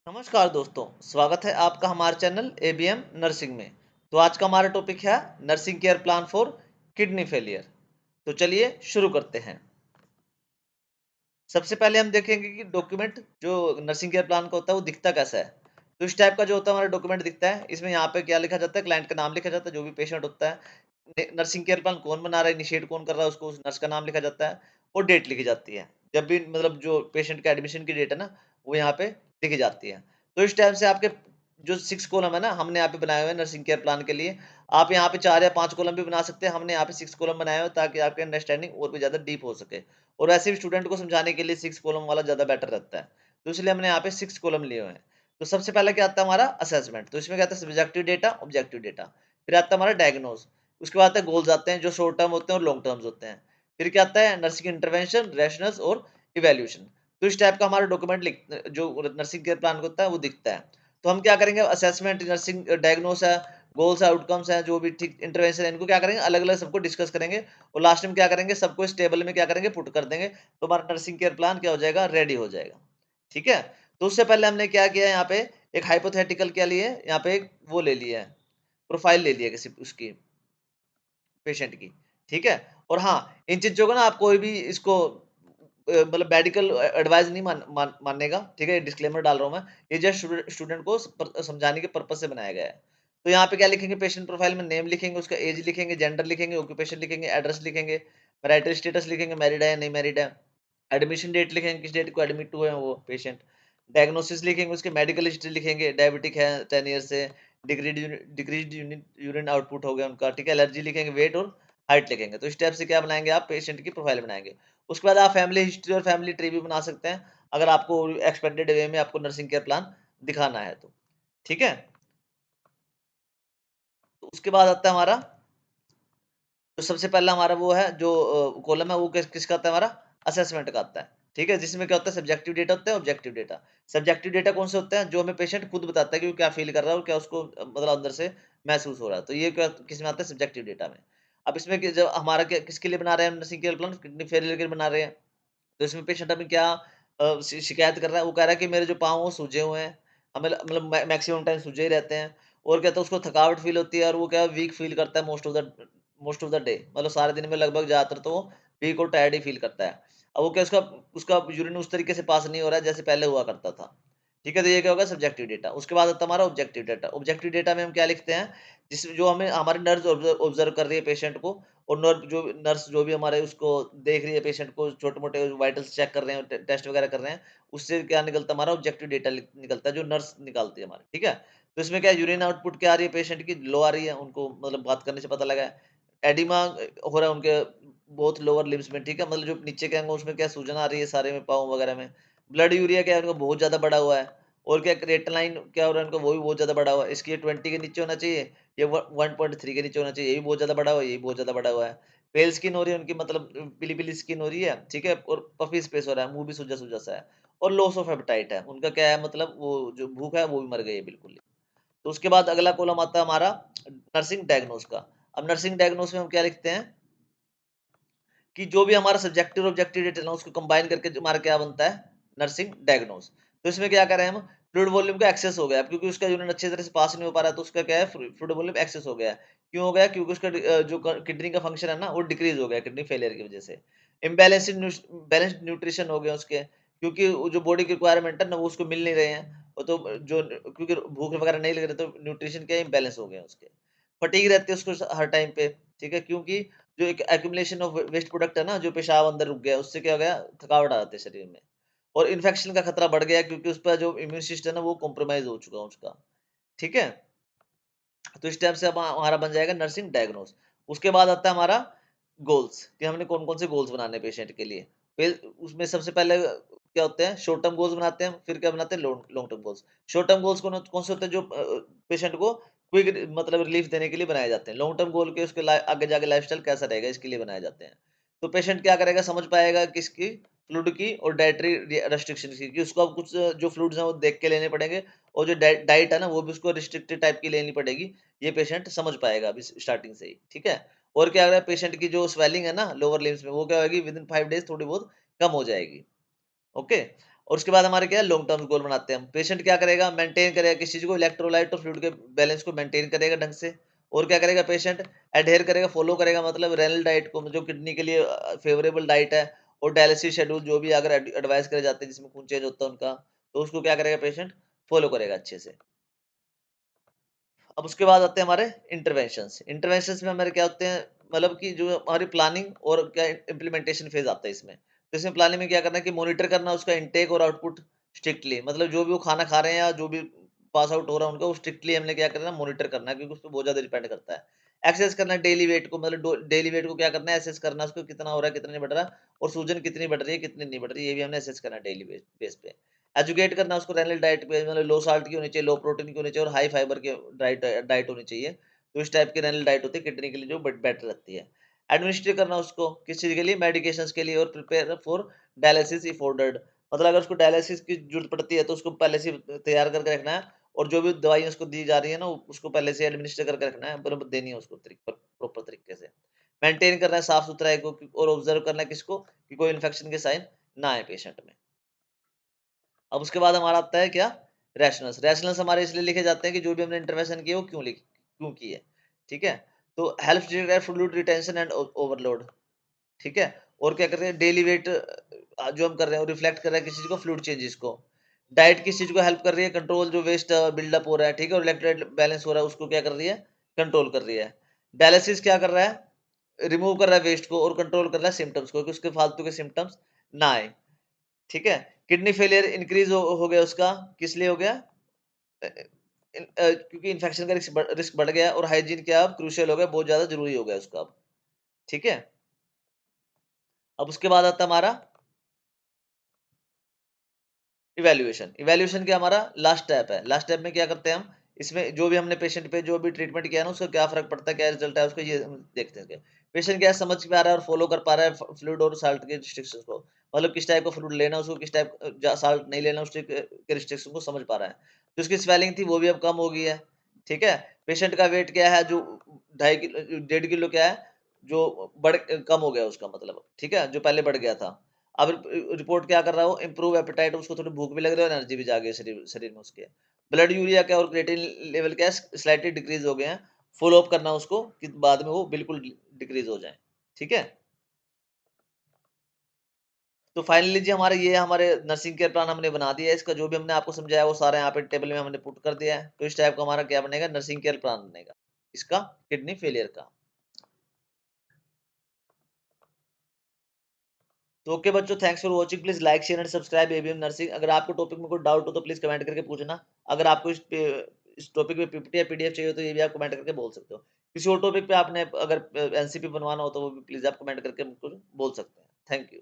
नमस्कार दोस्तों, स्वागत है आपका हमारे चैनल एबीएम नर्सिंग में। तो आज का हमारा टॉपिक है nursing care plan for kidney failure. तो चलिए शुरू करते हैं। सबसे पहले हम देखेंगे कि डॉक्यूमेंट जो नर्सिंग केयर प्लान का होता है वो दिखता कैसा है। तो इस टाइप का जो होता है हमारा डॉक्यूमेंट दिखता है। इसमें यहाँ पे क्या लिखा जाता है, क्लाइंट का नाम लिखा जाता है, जो भी पेशेंट होता है, नर्सिंग केयर प्लान कौन बना रहा है, इनिशिएट कौन कर रहा है, उसको उस नर्स का नाम लिखा जाता है और डेट लिखी जाती है। जब भी मतलब जो पेशेंट का एडमिशन की डेट है ना, वो यहाँ पे लिखी जाती है। तो इस टाइप से आपके जो 6 कॉलम है ना, हमने यहाँ पे बनाए हुए हैं नर्सिंग केयर प्लान के लिए। आप यहाँ पे 4 या 5 कॉलम भी बना सकते हैं। हमने यहाँ पे 6 कॉलम बनाए हुए हैं ताकि आपकी अंडरस्टैंडिंग और भी ज़्यादा डीप हो सके। और वैसे भी स्टूडेंट को समझाने के लिए 6 कॉलम वाला ज़्यादा बेटर रहता है। तो इसलिए हमने यहाँ पे 6 कॉलम लिए हुए हैं। तो सबसे पहले क्या आता है हमारा असेसमेंट। तो इसमें क्या आता है सब्जेक्टिव डेटा, ऑब्जेक्टिव डेटा। फिर आता है हमारा डायग्नोज। उसके बाद आता है गोल्स आते हैं जो शॉर्ट टर्म होते हैं और लॉन्ग टर्म्स होते हैं। फिर क्या आता है नर्सिंग इंटरवेंशन, रैशनल्स और इवैल्यूएशन। तो इस टाइप का हमारा डॉक्यूमेंट जो नर्सिंग केयर प्लान होता है वो दिखता है। तो हम क्या करेंगे, असेसमेंट, नर्सिंग डायग्नोस है, गोल्स है, आउटकम्स हैं, जो भी ठीक इंटरवेंशन है, इनको क्या करेंगे अलग-अलग सबको डिस्कस करेंगे और लास्ट में क्या करेंगे सबको इस टेबल में क्या करेंगे पुट कर देंगे। तो हमारा नर्सिंग केयर प्लान क्या हो जाएगा, रेडी हो जाएगा। ठीक है? तो उससे पहले हमने क्या किया है यहाँ पे, एक हाइपोथेटिकल क्या लिए है, यहाँ पे एक वो ले लिया है, प्रोफाइल ले लिया है किसी उसकी पेशेंट की। ठीक है? और हाँ, इन चीज़ों को ना आप कोई भी इसको मतलब मेडिकल एडवाइस नहीं मानेगा। ठीक है? डिस्क्लेमर डाल रहा हूँ मैं। ये जस्ट स्टूडेंट को समझाने के पर्पज़ से बनाया गया है। तो यहाँ पे क्या लिखेंगे, पेशेंट प्रोफाइल में नेम लिखेंगे, उसका एज लिखेंगे, जेंडर लिखेंगे, ऑक्यूपेशन लिखेंगे, एड्रेस लिखेंगे, मैरिटल स्टेटस लिखेंगे, मैरिड है या नहीं मैरिड है। एडमिशन डेट लिखेंगे, किस डेट को एडमिट हुए हैं वो पेशेंट। डायग्नोसिस लिखेंगे, उसके मेडिकल हिस्ट्री लिखेंगे, डायबिटिक है 10 ईयर से, डिक्रीज्ड यूरिन आउटपुट हो गया उनका। ठीक है? एलर्जी लिखेंगे, वेट और हाइट लिखेंगे। तो इस टाइप से क्या बनाएँगे आप, पेशेंट की प्रोफाइल बनाएँगे। उसके बाद आप फैमिली हिस्ट्री और फैमिली ट्री भी बना सकते हैं, अगर आपको एक्सपेक्टेड वे में आपको नर्सिंग केयर प्लान दिखाना है तो। ठीक है? तो उसके बाद आता है हमारा, तो सबसे पहला हमारा वो है जो कॉलम है वो किसका आता है हमारा, असेसमेंट का आता है। ठीक है? जिसमें क्या होता है सब्जेक्टिव डेटा होता है, ऑब्जेक्टिव डेटा। सब्जेक्टिव डेटा कौन से होते हैं, जो हमें पेशेंट खुद बताता है कि वो क्या फील कर रहा है और क्या उसको मतलब अंदर से महसूस हो रहा है। तो ये क्या किसमें आता है, सब्जेक्टिव डेटा में। अब इसमें जब हमारा क्या किसके लिए बना रहे हैं हम nursing care plan, kidney failure के लिए बना रहे हैं। तो इसमें पेशेंट हमें क्या शिकायत कर रहा है, वो कह रहा है कि मेरे जो पाँव वो सूजे हुए हैं। हमें मतलब मैक्सिमम टाइम सूजे ही रहते हैं। और क्या, तो उसको थकावट फील होती है और वो क्या वीक फील करता है मोस्ट ऑफ द डे। मतलब सारे दिन में लगभग ज़्यादातर तो वो वीक और टायर्ड ही फील करता है। अब वो क्या, उसका उसका यूरिन उस तरीके से पास नहीं हो रहा है जैसे पहले हुआ करता था। ठीक है? तो ये क्या होगा, सब्जेक्टिव डेटा। उसके बाद आता है हमारा ऑब्जेक्टिव डेटा। ऑब्जेक्टिव डेटा में हम क्या लिखते हैं, जिसमें जो हमें हमारी नर्स ऑब्जर्व कर रही है पेशेंट को, और नर्स जो भी हमारे उसको देख रही है पेशेंट को, छोटे-मोटे वाइटल्स चेक कर रहे हैं, टेस्ट वगैरह कर रहे हैं, उससे क्या निकलता है हमारा ऑब्जेक्टिव डेटा निकलता है जो नर्स निकालती है हमारी। ठीक है? तो इसमें क्या है, यूरिन आउटपुट क्या आ रही है पेशेंट की, लो आ रही है, उनको मतलब बात करने से पता लगा है। एडिमा हो रहा है उनके बोथ लोअर लिम्स में। ठीक है? मतलब जो नीचे के अंग हैं उसमें क्या सूजन आ रही है सारे में, पाँव वगैरह में। ब्लड यूरिया क्या है उनका बहुत ज़्यादा बढ़ा हुआ है। और क्या क्रिएटिनिन क्या हो रहा है उनका, वो भी बहुत ज़्यादा बढ़ा हुआ है। इसकी ये 20 के नीचे होना चाहिए, ये 1.3 के नीचे होना चाहिए, ये भी बहुत ज़्यादा बढ़ा हुआ है, ये भी बहुत ज़्यादा बढ़ा हुआ है। पेल स्किन हो रही है उनकी, मतलब पीली-पीली स्किन हो रही है, ठीक है? और पफ़ी स्पेस हो रहा है, मुँह भी सूजा-सूजा सा है। और लॉस ऑफ एपेटाइट है, उनका क्या है मतलब वो जो भूख है वो भी मर गई है बिल्कुल ही। तो उसके बाद अगला कॉलम आता है हमारा नर्सिंग डायग्नोस का। अब नर्सिंग डायग्नोस में हम क्या लिखते हैं कि जो भी हमारा सब्जेक्टिव और ऑब्जेक्टिव डेटा है ना, उसको कंबाइन करके जो हमारा क्या बनता है, नर्सिंग डायग्नोस। तो इसमें क्या करें हम, फ्लूइड वॉल्यूम का एक्सेस हो गया है, क्योंकि उसका यूरिन अच्छी तरह से पास नहीं हो पा रहा है, तो उसका क्या है, फ्लूइड वॉल्यूम एक्सेस हो गया है। क्यों हो गया? क्योंकि उसका जो किडनी का फंक्शन है ना वो डिक्रीज हो गया किडनी फेलियर की वजह से। बैलेंस्ड न्यूट्रिशन हो गया उसके, क्योंकि वो जो बॉडी की रिक्वायरमेंट है ना वो उसको मिल नहीं रहे हैं। वो तो जो क्योंकि भूख वगैरह नहीं लग रही, तो न्यूट्रिशन क्या इम्बैलेंस हो गए हैं उसके। फटीग रहती है उसको हर टाइम पे। ठीक है? क्योंकि जो एक एक्यूमुलेशन ऑफ वेस्ट प्रोडक्ट है ना, जो पेशाब अंदर रुक गया, उससे क्या हो गया, थकावट आ जाती है शरीर में। और इन्फेक्शन का खतरा बढ़ गया, क्योंकि उस पर जो इम्यून सिस्टम है ना वो कॉम्प्रोमाइज हो चुका है उसका। ठीक है? तो इस टाइप से अब हमारा बन जाएगा नर्सिंग डायग्नोस। उसके बाद आता है हमारा गोल्स, कि हमने कौन-कौन से गोल्स बनाने हैं पेशेंट के लिए। फिर उसमें सबसे पहले क्या होते हैं, शॉर्ट टर्म गोल्स बनाते हैं, फिर क्या बनाते हैं, long long term goals. Short term goals कौन से होते हैं, जो पेशेंट को क्विक मतलब रिलीफ देने के लिए बनाए जाते हैं। लॉन्ग टर्म गोल के उसके आगे जाके लाइफस्टाइल कैसा रहेगा, इसके लिए बनाए जाते हैं। तो पेशेंट क्या करेगा, समझ पाएगा किसकी, फ्लूइड की और डाइटरी रेस्ट्रिक्शन की, कि उसको अब कुछ जो फ्लूइड्स हैं वो देख के लेने पड़ेंगे, और जो डाइट है ना वो भी उसको रिस्ट्रिक्टेड टाइप की लेनी पड़ेगी। ये पेशेंट समझ पाएगा अभी स्टार्टिंग से ही। ठीक है? और क्या है, पेशेंट की जो स्वेलिंग है ना लोअर लिम्स में, वो क्या होगी, विद इन 5 डेज़ थोड़ी बहुत कम हो जाएगी। ओके? और उसके बाद हमारे क्या है लॉन्ग टर्म गोल बनाते हैं हम। पेशेंट क्या करेगा, मेंटेन करेगा किस चीज को, इलेक्ट्रोलाइट और फ्लूइड के बैलेंस को मेंटेन करेगा ढंग से। और क्या करेगा पेशेंट, एडहेयर करेगा, फॉलो करेगा, मतलब रेनल डाइट को, जो किडनी के लिए फेवरेबल डाइट है, और डायलिसिस शेड्यूल जो भी अगर एडवाइस करे जाते हैं जिसमें खून चेंज होता है उनका, तो उसको क्या करेगा पेशेंट, फॉलो करेगा अच्छे से। अब उसके बाद आते हैं हमारे इंटरवेंशंस। इंटरवेंशंस में हमारे क्या होते हैं, मतलब कि जो हमारी प्लानिंग और क्या इम्प्लीमेंटेशन फेज आता है इसमें। तो इसमें प्लानिंग में क्या करना है कि मॉनिटर करना उसका इनटेक और आउटपुट स्ट्रिक्टली, मतलब जो भी वो खाना खा रहे हैं या जो भी पास आउट हो रहा है उनका, वो स्ट्रिक्टली हमने क्या करना है, मॉनिटर करना है, क्योंकि उस पर बहुत ज्यादा डिपेंड करता है। एक्सेस करना है डेली वेट को, मतलब डेली वेट को क्या करना है, एसेस करना है उसको, कितना हो रहा है कितना नहीं बढ़ रहा है, और सूजन कितनी बढ़ रही है कितनी नहीं बढ़ रही है, ये भी हमने एसेस करना है डेली बेस पे। एजुकेट करना उसको रेनल डाइट पे, मतलब लो साल्ट की होनी चाहिए, लो प्रोटीन की होनी चाहिए, और हाई फाइबर की डाइट होनी चाहिए। तो इस टाइप की रेनल डाइट होती है किडनी के लिए जो बेटर रहती है। एडमिनिस्ट्रेट करना उसको किस चीज के लिए, मेडिकेशंस के लिए, और prepare for dialysis if ordered, मतलब अगर उसको डायलिसिस की जरूरत पड़ती है तो उसको पहले से तैयार करके रखना है, और जो भी दवाई उसको दी जा रही है ना उसको पहले से एडमिनिस्टर करके रखना है, बराबर देनी है उसको प्रॉपर तरीके से। मेंटेन करना है साफ सुथरा है और ऑब्जर्व करना है किसको, कि कोई इन्फेक्शन के साइन ना आए पेशेंट में। अब उसके बाद हमारा आता है क्या, रैशनल्स। रैशनल्स हमारे इसलिए लिखे जाते हैं कि जो भी हमने इंटरवेंशन की है वो क्यों की है, ठीक है। तो help fluid retention and overload, ठीक है। और क्या कर रहे हैं, डेली वेट जो हम कर रहे हैं वो रिफ्लेक्ट कर रहा है किस चीज को, फ्लूइड चेंजेस को। डाइट किस चीज को हेल्प कर रही है, कंट्रोल जो वेस्ट बिल्डअप हो रहा है, ठीक है, और इलेक्ट्रोलाइट बैलेंस हो रहा है उसको क्या कर रही है, कंट्रोल कर रही है। डायलिसिस क्या कर रहा है, रिमूव कर रहा है वेस्ट को और कंट्रोल कर रहा है सिम्टम्स को, कि उसके फालतू के सिम्टम्स ना आए, ठीक है। किडनी फेलियर इंक्रीज हो गया उसका, किस लिए हो गया, क्योंकि इन्फेक्शन का रिस्क बढ़ गया, और हाइजीन क्या अब क्रूशियल हो गया, बहुत ज्यादा जरूरी हो गया उसका अब, ठीक है। अब उसके बाद आता हमारा इवैल्यूएशन। इवैल्यूएशन क्या हमारा लास्ट स्टेप है। लास्ट स्टेप में क्या करते हैं हम, इसमें जो भी हमने पेशेंट पे जो भी ट्रीटमेंट किया ना उसका क्या फर्क पड़ता है, क्या रिजल्ट है उसका, ये हम देखते हैं। पेशेंट क्या समझ में आ रहा है और फॉलो कर पा रहा है फ्लूइड और साल्ट के रिस्ट्रिक्शन को, मतलब किस टाइप का फ्लूइड लेना उसको, किस टाइप साल्ट नहीं लेना उसके रिस्ट्रिक्शन को समझ पा रहा है। जो उसकी स्वेलिंग थी वो भी अब कम हो गई है, ठीक है। पेशेंट का वेट क्या है, जो 2.5 किलो 1.5 किलो क्या है, जो बढ़ कम हो गया उसका मतलब, ठीक है, जो पहले बढ़ गया था। अब रिपोर्ट क्या कर रहा है वो, इंप्रूव एपेटाइट, उसको थोड़ी भूख भी लग रही है, एनर्जी भी जागी है शरीर में उसके। ब्लड यूरिया क्या और क्रिएटिन लेवल क्या है, स्लाइटली डिक्रीज हो गए हैं। फॉलो अप करना उसको कि बाद में वो बिल्कुल डिक्रीज हो जाए, ठीक है। तो फाइनली जी हमारे ये हमारे नर्सिंग केयर प्लान हमने बना दिया है। इसका जो भी हमने आपको समझाया वो सारा यहाँ पे टेबल में हमने पुट कर दिया है। तो इस टाइप का हमारा क्या बनेगा, नर्सिंग केयर प्लान बनेगा इसका, किडनी फेलियर का। तो ओके बच्चों, thanks for watching. Please like share and subscribe ABM nursing. अगर आपको टॉपिक में कोई डाउट हो तो प्लीज कमेंट करके पूछना। अगर आपको इस टॉपिक में पीपीटी या पीडीएफ चाहिए तो ये भी आप कमेंट करके बोल सकते हो। किसी और टॉपिक पे आपने अगर एनसीपी बनवाना हो तो वो भी प्लीज आप कमेंट करके मुझको बोल सकते हैं। Thank you.